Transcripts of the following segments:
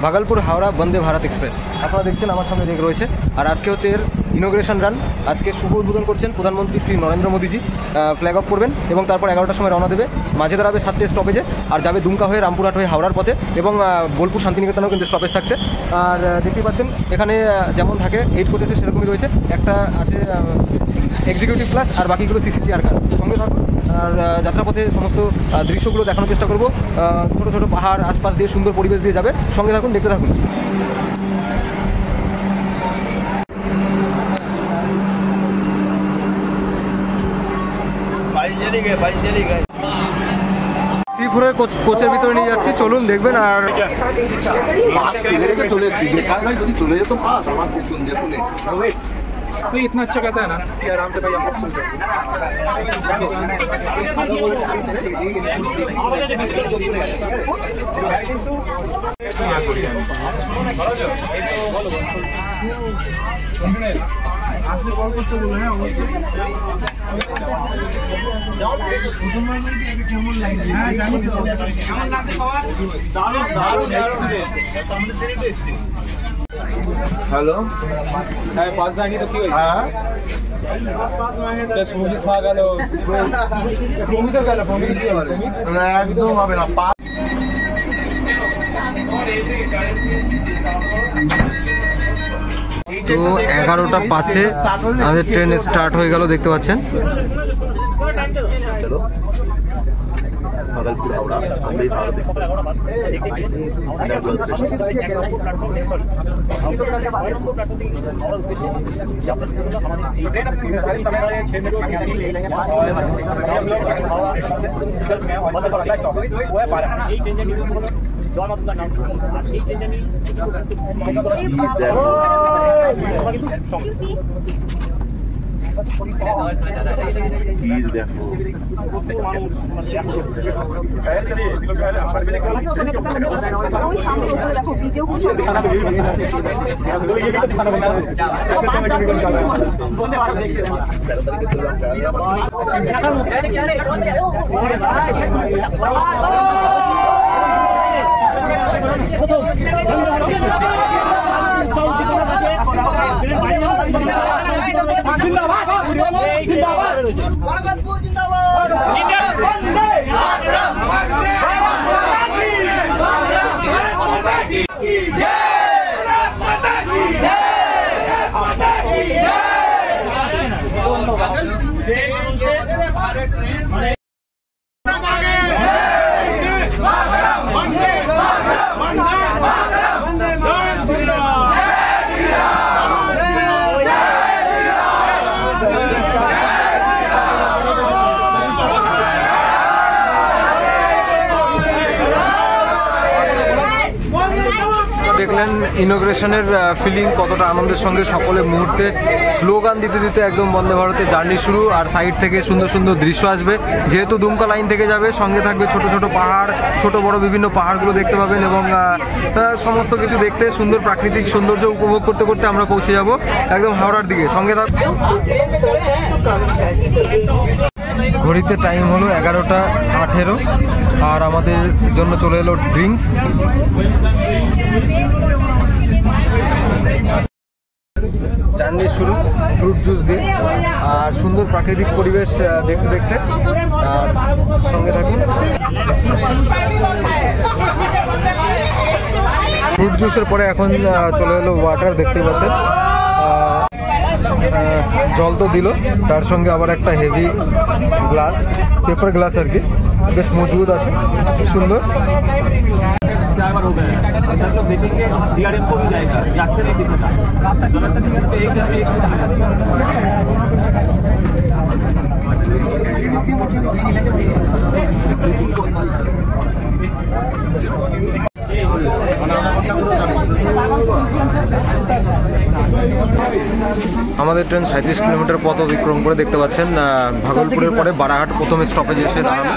Bhagalpur Howrah Vande Bharat express. আপনারা দেখছেন আমার সামনে রেক রয়েছে, আর আজকে হচ্ছে এর ইনোগ্রেশন রান। আজকে শুভ উদ্বোধন করছেন প্রধানমন্ত্রী শ্রী নরেন্দ্র মোদীজি। ফ্ল্যাগ অফ করবেন এবং তারপর 11টার সময় রওনা দেবে, মাঝে দাঁড়াবে 7টে স্টপেজে, আর যাবে দুমকা হয়ে রামপুরহাট হয়ে হাওড়ার পথে, এবং বোলপুর শান্তিনিকেতনেও কিন্তু স্টপেজ থাকছে। আর দেখতেই পাচ্ছেন এখানে যেমন থাকে 8 কোচেসে সেরকমই রয়েছে, একটা আছে এক্সিকিউটিভ ক্লাস আর বাকিগুলো সিসিটি আর কার। সঙ্গে থাকুন আর যাত্রাপথে সমস্ত দৃশ্যগুলো দেখানোর চেষ্টা করব। ছোটো ছোটো পাহাড় আশপাশ দিয়ে সুন্দর পরিবেশ দিয়ে যাবে, সঙ্গে থাকুন, দেখতে থাকুন। শ্রীপুরের কোচের ভিতরে নিয়ে যাচ্ছি, চলুন দেখবেন। আর চলে এসেছি, যদি চলে যেত পাস আমার খুব সুন্দর। भाई इतना अच्छा कैसा है ना कि आराम से भाई हम लोग सुन আসলে কল করতে বলে। হ্যাঁ অবশ্যই কেমন লাগে? হ্যাঁ জানি কেমন লাগছে বাবা। দারুণ দারুণ দারুণ। হ্যালো, হ্যাঁ পাঁচ জানি তো কি হয়েছে? হ্যাঁ মুভি সা গেল, মুভি তো গেল, মুভি একদম হবে না। তো 11টা 5-এ আমাদের ট্রেন স্টার্ট হয়ে গেল, দেখতে পাচ্ছেন। ভাগলপুর হাওড়া বন্দে ভারত এক্সপ্রেস দেখো। भागलपुर जिंदाबाद, দেখলেন ইনোগ্রেশনের ফিলিং কতটা আনন্দের সঙ্গে সকলে মুহূর্তে স্লোগান দিতে দিতে একদম বন্দে ভারতে জার্নি শুরু। আর সাইড থেকে সুন্দর সুন্দর দৃশ্য আসবে, যেহেতু দুমকা লাইন থেকে যাবে, সঙ্গে থাকবে ছোট ছোট পাহাড়, ছোট বড় বিভিন্ন পাহাড়গুলো দেখতে পাবেন, এবং সমস্ত কিছু দেখতে সুন্দর প্রাকৃতিক সৌন্দর্য উপভোগ করতে করতে আমরা পৌঁছে যাব একদম হাওড়ার দিকে। সঙ্গে থাকবে। ঘড়িতে টাইম হলো 11টা 18, আর আমাদের জন্য চলে এলো ড্রিঙ্কস। জার্নি শুরু ফ্রুট জুস দিয়ে, আর সুন্দর প্রাকৃতিক পরিবেশ দেখতে দেখতে, আর সঙ্গে থাকুন। ফ্রুট জুসের পরে এখন চলে এলো ওয়াটার, দেখতেই পাচ্ছেন। জল তো দিল, তার সঙ্গে আবার একটা হেভি গ্লাস, পেপার গ্লাস আর কি, বেশ মজবুত আছে, সুন্দর। আমাদের ট্রেন 37 কিলোমিটার পথ অতিক্রম করে, দেখতে পাচ্ছেন ভাগলপুরের পরে বারাহাট প্রথম স্টপেজে এসে দাঁড়ানো।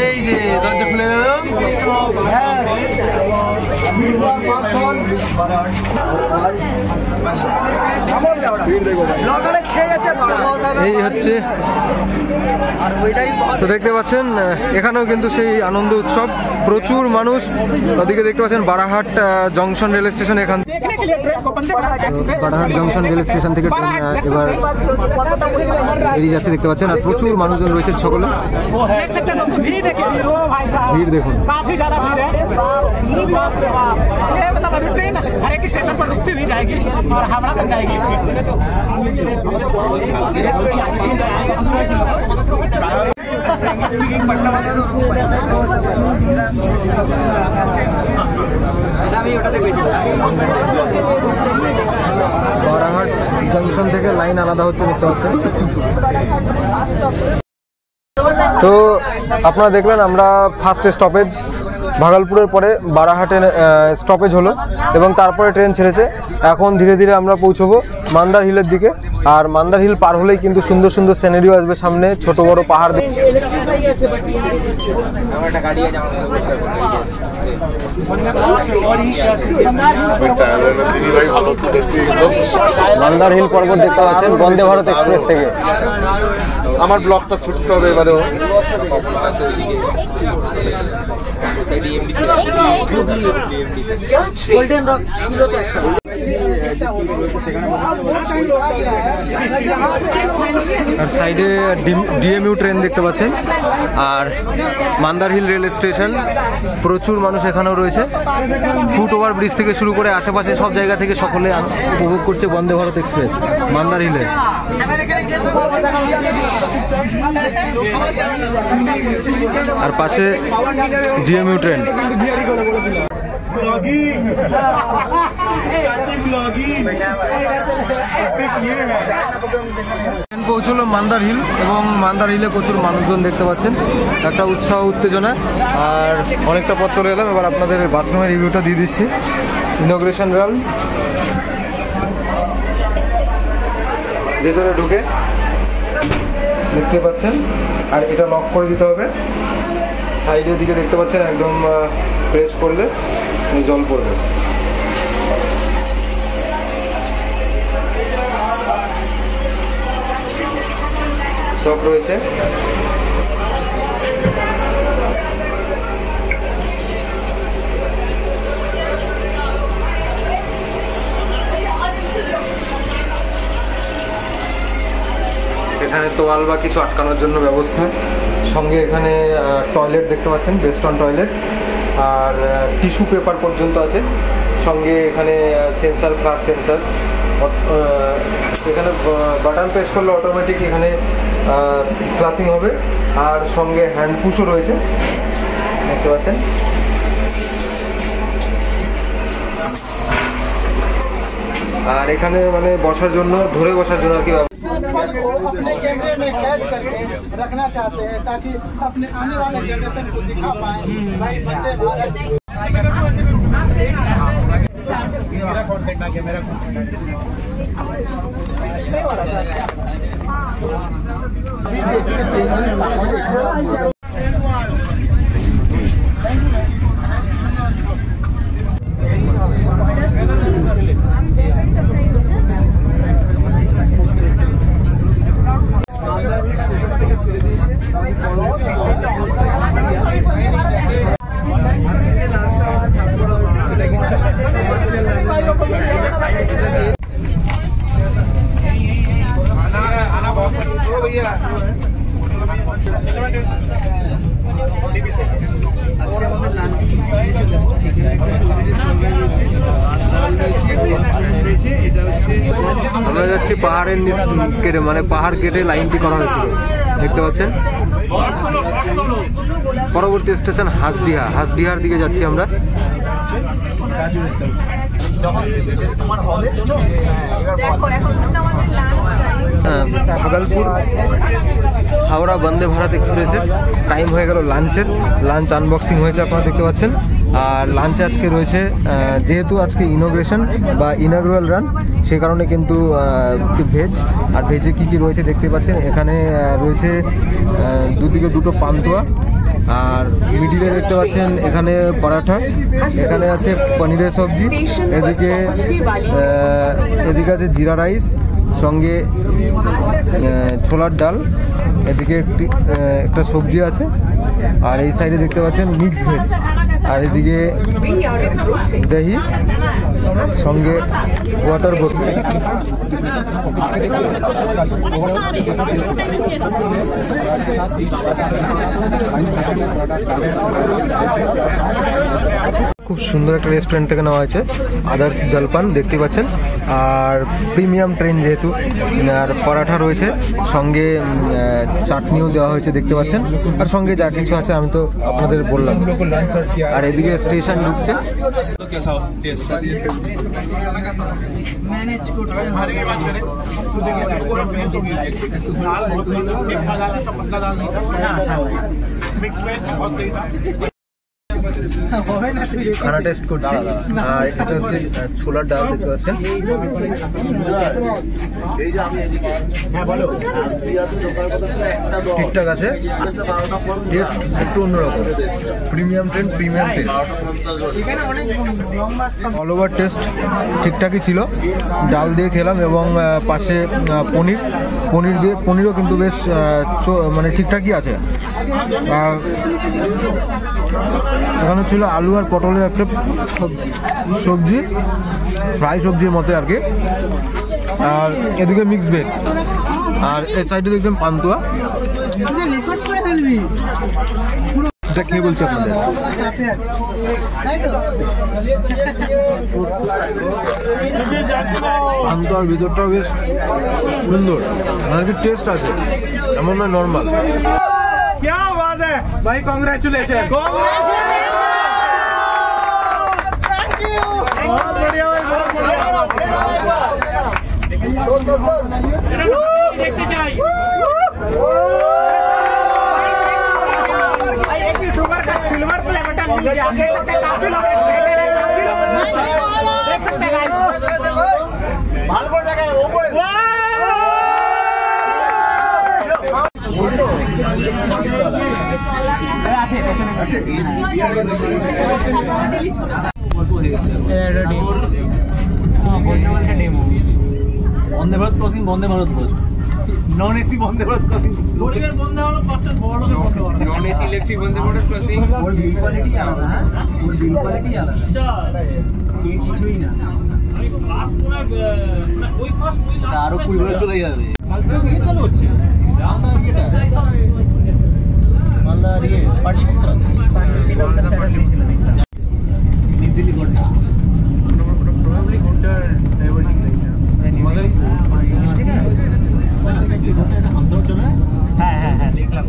এই যে দরজা খুলে গেল। এই হচ্ছে তো দেখতে পাচ্ছেন এখানেও কিন্তু সেই আনন্দ উৎসব, প্রচুর মানুষ। ওদিকে দেখতে পাচ্ছেন বারাহাট জংশন রেল স্টেশন, এখান বারাহাট জংশন রেল স্টেশন থেকে ট্রেন এবার বেরিয়ে যাচ্ছে দেখতে পাচ্ছেন। আর প্রচুর মানুষজন রয়েছে, সকলে ভিড় দেখুন। काफी ज्यादा भीड़ है। ये मतलब अभी ट्रेन हर एक स्टेशन पर रुकती भी जाएगी और हावड़ा तक जाएगी। বারাহাট জংশন থেকে লাইন আলাদা হচ্ছে দেখতে পাচ্ছেন। তো আপনারা দেখলেন আমরা ফার্স্ট স্টপেজ ভাগলপুরের পরে বারাহাটে স্টপেজ হলো এবং তারপরে ট্রেন ছেড়েছে। এখন ধীরে ধীরে আমরা পৌঁছবো মান্দার হিলের দিকে। আর মান্দার হিল পার হলেই কিন্তু সুন্দর সুন্দর সিনারিও আসবে সামনে, ছোট বড় পাহাড়। মান্দার হিল পর্বত দেখতে পাচ্ছেন বন্দে ভারত এক্সপ্রেস থেকে। আমার ব্লগটা ছুটতে হবে এবারেও। আর সাইডে ডিএমইউ ট্রেন দেখতে পাচ্ছেন। আর মান্দার হিল রেল স্টেশন, প্রচুর মানুষ এখানেও রয়েছে। ফুট ওভার ব্রিজ থেকে শুরু করে আশেপাশে সব জায়গা থেকে সকলে উপভোগ করছে বন্দে ভারত এক্সপ্রেস মান্দার হিলে। আর পাশে ডিএমইউ ট্রেন। পৌঁছলো মান্দার হিল এবং মান্দার হিলে প্রচুর মানুষজন দেখতে পাচ্ছেন, একটা উৎসাহ উত্তেজনা। আর অনেকটা পথ চলে এলাম, এবার আপনাদের বাথরুমের রিভিউটা দিয়ে দিচ্ছি। ইনগ্রেশন রান ভেতরে ঢুকে দেখতে পাচ্ছেন, আর এটা লক করে দিতে হবে। সাইডের দিকে দেখতে পাচ্ছেন একদম প্রেস করলে জল পড়বে। সব রয়েছে। এখানে তোয়াল বা কিছু আটকানোর জন্য ব্যবস্থা, সঙ্গে এখানে টয়লেট দেখতে পাচ্ছেন, বেস্টন টয়লেট। আর টিস্যু পেপার পর্যন্ত আছে। সঙ্গে এখানে সেন্সার, ফ্লাশ সেন্সার। এখানে বাটন প্রেস করলে অটোমেটিক এখানে ফ্লাশিং হবে। আর সঙ্গে হ্যান্ড পুশও রয়েছে দেখতে পাচ্ছেন। আর এখানে মানে বসার জন্য, ধরে বসার জন্য আর কি को अपने कैमरे में कैद करके रखना चाहते हैं ताकि अपने आने वाले जनरेशन को दिखा पाए भाई वंदे भारत। मेरा कॉन्टेक्ट आ गया, मेरा আমরা যাচ্ছি পাহাড়ের নিচ কেটে, মানে পাহাড় কেটে লাইনটি করা হয়েছিল দেখতে পাচ্ছেন। পরবর্তী স্টেশন হাসডিহা, হাসডিহার দিকে যাচ্ছি আমরা। ভাগলপুর হাওড়া বন্দে ভারত এক্সপ্রেসের টাইম হয়ে গেল লাঞ্চের। লাঞ্চ আনবক্সিং হয়েছে, আপনারা দেখতে পাচ্ছেন। আর লাঞ্চে আজকে রয়েছে, যেহেতু আজকে ইনোগ্রেশন বা ইনাগুরাল রান, সে কারণে কিন্তু ভেজ। আর ভেজে কী কী রয়েছে দেখতে পাচ্ছেন। এখানে রয়েছে দুদিকে দুটো পান্তুয়া, আর মিডিলে দেখতে পাচ্ছেন এখানে পরাঠা, এখানে আছে পনিরের সবজি, এদিকে আছে জিরা রাইস, সঙ্গে ছোলার ডাল, এদিকে একটা সবজি আছে, আর এই সাইডে দেখতে পাচ্ছেন মিক্স ভেজ, আর এদিকে দহি, সঙ্গে ওয়াটার বোতল। খুব সুন্দর একটা রেস্টুরেন্ট থেকে নেওয়া হয়েছে আদার্স জলপান দেখতে পাচ্ছেন, আর প্রিমিয়াম ট্রেন যেহেতু, আর পরাঠা রয়েছে, সঙ্গে চাটনিও দেওয়া হয়েছে দেখতে পাচ্ছেন, আর সঙ্গে যা কিছু আছে আমি তো আপনাদের বললাম। আর এদিকে স্টেশন ঢুকছে। খানা টেস্ট করছি, আর এটা হচ্ছে ছোলার ডাল দেখতে পাচ্ছেন। ঠিকঠাক আছে, টেস্ট একটু অন্যরকম, premium train, premium test, all over test ঠিকঠাকই ছিল। ডাল দিয়ে খেলাম এবং পাশে পনির দিয়ে, পনিরও কিন্তু বেশ মানে ঠিকঠাকই আছে। আর এখানে ছিল আলু আর পটলের একটা সবজি, ফ্রাই সবজির মতো আর কি, আর এদিকে মিক্স ভেজ, আর এই সাইডে দেখবেন পান্তুয়া। এটা খেয়ে বলছি আপনাদের, পান্তুয়ার ভিতরটাও বেশ সুন্দর, মানে টেস্ট আছে, এমন নয় নর্মাল। क्या बात है भाई, कांग्रेचुलेशन। बहुत बढ़िया भाई, बहुत बढ़िया। देखते चाहिए एक भी शुगर का सिल्वर प्ले बटन मिल गया, काफी लोग एक्साइटेड है, काफी लोग देख सकते हैं गाइस, बाल बोल लगा है वो बोल। Vande Bharat crossing, Vande Bharat cross, non AC Vande Bharat crossing, গরিবের বন্ধ হলো পাশের বড় লোকের বন্ধ হলো, non AC electric Vande Bharat crossing, ওর বিল কোয়ালিটি আলাদা, হ্যাঁ ওর বিল কোয়ালিটি আলাদা, এই কিছুই না। আমি ফার্স্ট পুরো ওই ফার্স্ট ওই লাস্ট আরো 20 বছর চলে যাবে। কালকে কি চালু হচ্ছে মালদা এটা, মালদা রিয়ে পার্টি করতে নিউ দিল্লি ঘন্টা, প্রবাবলি ঘন্টার ডাইভার্টিং লাইন। হ্যাঁ হ্যাঁ হ্যাঁ দেখলাম,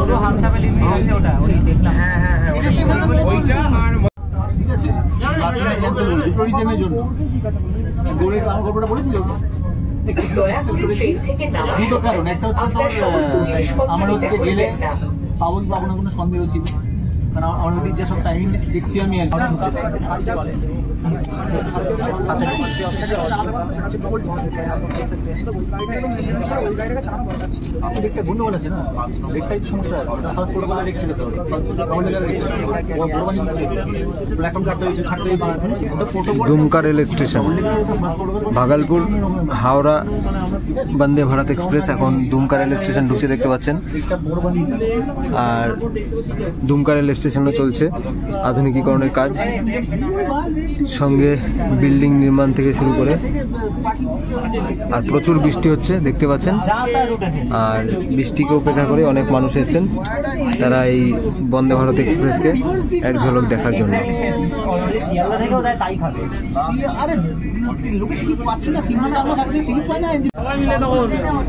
ওটা হামসাবে লিমিট আছে, ওটা ওই দেখলাম। হ্যাঁ হ্যাঁ হ্যাঁ ওইটা, আর টুরিজমের জন্য দৌড়ে আমার গল্পটা বলেছিল। দুটো কারণ, একটা হচ্ছে আমার ওদিকে গেলে পাবন পাবনের কোনো সন্দেহ ছিল, কারণ আমার ওদিকে যেসব টাইমিং দেখছি আমি একটা গন্ডগোল আছে না, রেটটাই সমস্যা আছে, ফার্স্ট প্রোটোকলে রেট ছিল, প্ল্যাটফর্ম কাটতে হয়েছে, ছাড়তে হয়েছে। Dumka rail station, Bhagalpur Howrah Vande Bharat express এখন দুমকা রেল স্টেশন ঢুকছে দেখতে পাচ্ছেন, আর দুমকা রেল স্টেশনে চলছে আধুনিকীকরণের কাজ, সঙ্গে বিল্ডিং নির্মাণ থেকে শুরু করে, আর প্রচুর বৃষ্টি হচ্ছে দেখতে পাচ্ছেন, আর বৃষ্টিকে উপেক্ষা করে অনেক মানুষ এসেছেন তারা এই বন্দে ভারত এক্সপ্রেসকে এক ঝলক দেখার জন্য। সবাই মিলে তখন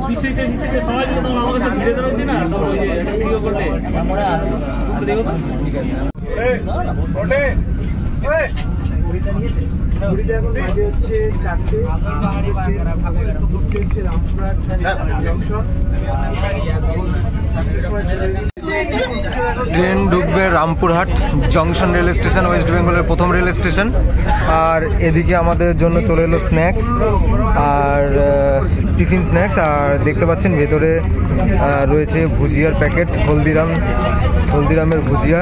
বিশ্বতে সবাই মিলে তখন আমার কাছে ভিড়ে ধরেছি না, তখন ওই যে ভিডিও করতে আমরা দেখো তো ট্রেন ঢুকবে Rampurhat junction rail station, West বেঙ্গলের প্রথম রেল স্টেশন। আর এদিকে আমাদের জন্য চলে এলো স্ন্যাক্স আর টিফিন স্ন্যাক্স, আর দেখতে পাচ্ছেন ভেতরে রয়েছে ভুজিয়ার প্যাকেট, হলদিরামের ভুজিয়া,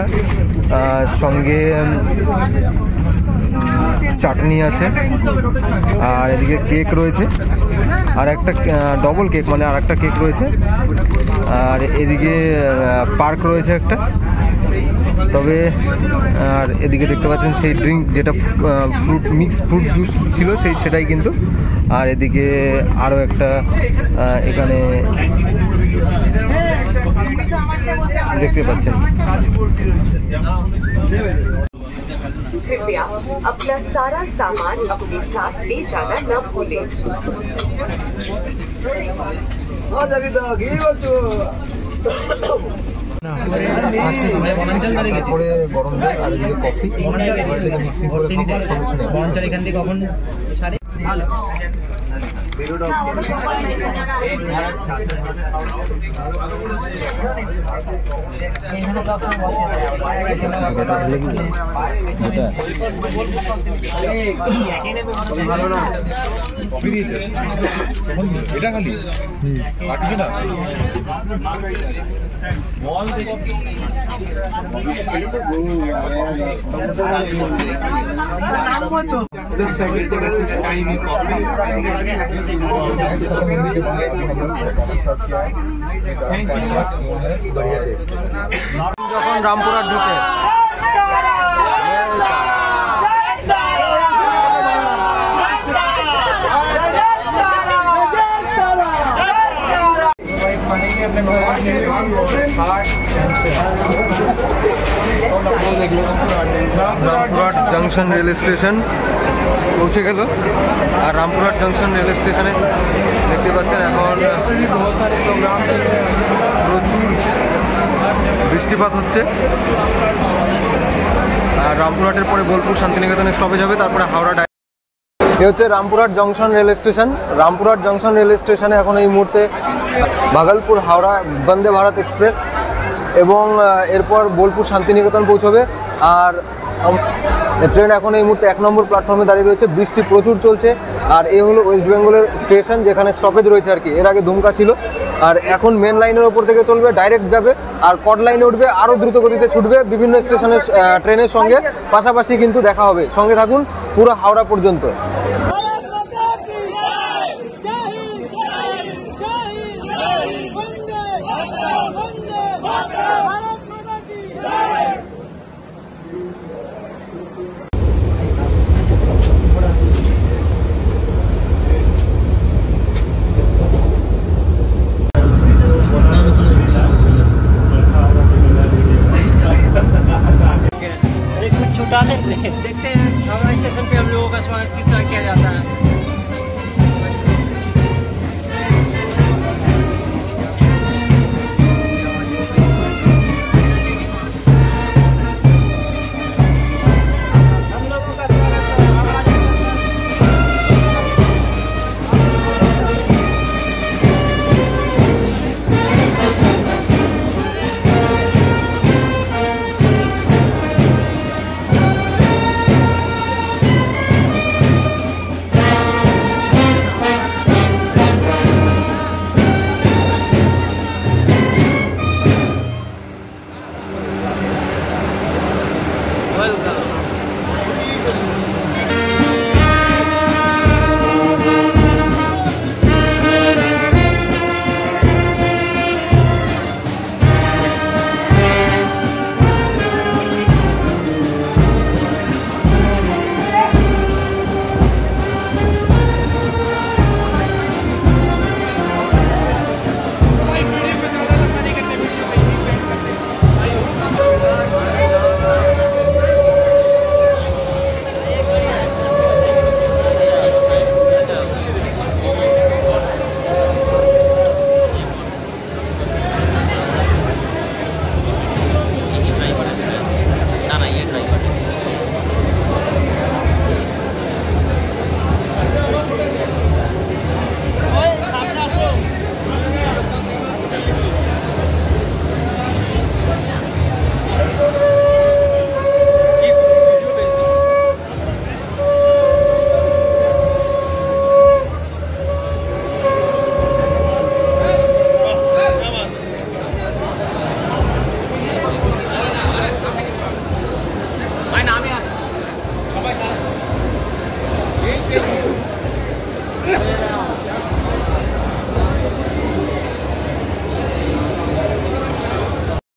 সঙ্গে চাটনি আছে, আর এদিকে কেক রয়েছে, আর একটা ডবল কেক মানে আর একটা কেক রয়েছে, আর এদিকে পার্ক রয়েছে একটা। তবে আর এদিকে দেখতে পাচ্ছেন সেই ড্রিঙ্ক যেটা ফ্রুট মিক্স ফ্রুট জুস ছিল সেটাই কিন্তু। আর এদিকে আরও একটা এখানে দেখতে পাচ্ছেন। कृपया अपना सारा सामान अपने साथ ले जाना न भूलें। করে গরম জল আর এদিকে কফি মিক্সিং করে খাবো সঙ্গে স্ন্যাক্স। এখান থেকে কখন ছাড়ে ভালো এটা খালি যখন রামপুরহাট ঢুকে রামপুরহাট জংশন রেল স্টেশন পৌঁছে গেল। আর রামপুরহাট জংশন রেল স্টেশনে দেখতে পাচ্ছেন এখন প্রচুর বৃষ্টিপাত হচ্ছে। আর রামপুরহাটের পরে বোলপুর শান্তিনিকেতনে স্টপেজ হবে, তারপরে হাওড়া। এ হচ্ছে Rampurhat junction rail station. Rampurhat junction rail স্টেশনে এখন এই মুহূর্তে ভাগলপুর হাওড়া বন্দে ভারত এক্সপ্রেস এবং এরপর বোলপুর শান্তিনিকেতন পৌঁছবে। আর ট্রেন এখন এই মুহূর্তে 1 নম্বর প্ল্যাটফর্মে দাঁড়িয়ে রয়েছে। বৃষ্টি প্রচুর চলছে। আর এ হলো ওয়েস্ট বেঙ্গলের স্টেশন যেখানে স্টপেজ রয়েছে আর কি। এর আগে দুমকা ছিল, আর এখন মেন লাইনের ওপর থেকে চলবে, ডাইরেক্ট যাবে আর কড লাইনে উঠবে, আরও দ্রুত গতিতে ছুটবে বিভিন্ন স্টেশনের ট্রেনের সঙ্গে পাশাপাশি কিন্তু দেখা হবে। সঙ্গে থাকুন পুরো হাওড়া পর্যন্ত। देखते हैं हावड़ा स्टेशन पे हम लोगों का स्वागत किस